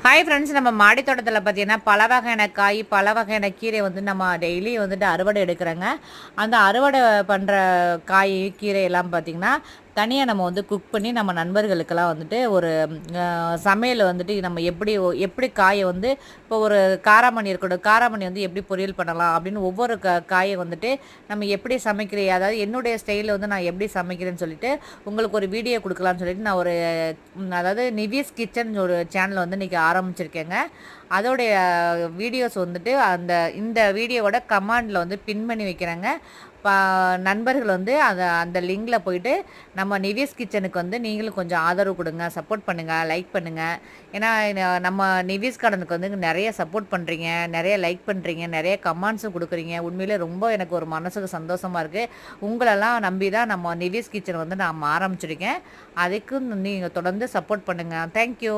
Hi friends, நம்ம மாடி தோட்டத்தில் பார்த்தீங்கன்னா பல வகையான காய், பல வகையான கீரை வந்து நம்ம டெய்லி வந்துட்டு அறுவடை எடுக்கிறோங்க. அந்த அறுவடை பண்ணுற காய், கீரை எல்லாம் பார்த்திங்கன்னா தனியாக நம்ம வந்து குக் பண்ணி நம்ம நண்பர்களுக்கெல்லாம் வந்துட்டு ஒரு சமையல் வந்துட்டு நம்ம எப்படி காயை வந்து இப்போ ஒரு காராமணி இருக்கட்டும், காராமணி வந்து எப்படி பொரியல் பண்ணலாம் அப்படின்னு ஒவ்வொரு காயை வந்துட்டு நம்ம எப்படி சமைக்கிறேன், அதாவது என்னுடைய ஸ்டைலில் வந்து நான் எப்படி சமைக்கிறேன்னு சொல்லிட்டு உங்களுக்கு ஒரு வீடியோ கொடுக்கலான்னு சொல்லிட்டு நான் ஒரு அதாவது நிவிஸ் கிச்சன் ஒரு சேனல் வந்து இன்றைக்கி ஆரம்பிச்சிருக்கேங்க. அதோடைய வீடியோஸ் வந்துட்டு இந்த வீடியோவோட கமெண்டில் வந்து பின் பண்ணி வைக்கிறேங்க. நண்பர்கள் வந்து அந்த லிங்கில் போயிட்டு நம்ம நிவிஸ் கிச்சனுக்கு வந்து நீங்களும் கொஞ்சம் ஆதரவு கொடுங்க, சப்போர்ட் பண்ணுங்கள், லைக் பண்ணுங்கள். ஏன்னா நம்ம நிவிஸ் கார்டனுக்கு வந்து நிறைய சப்போர்ட் பண்ணுறீங்க, நிறைய லைக் பண்ணுறீங்க, நிறைய கமெண்ட்ஸும் கொடுக்குறீங்க. உண்மையிலே ரொம்ப எனக்கு ஒரு மனசுக்கு சந்தோஷமாக இருக்குது. உங்களெல்லாம் நம்பி தான் நம்ம நிவிஸ் கிச்சன் வந்து நான் ஆரம்பிச்சிருக்கேன். அதுக்கும் நீங்கள் தொடர்ந்து சப்போர்ட் பண்ணுங்கள். தேங்க்யூ.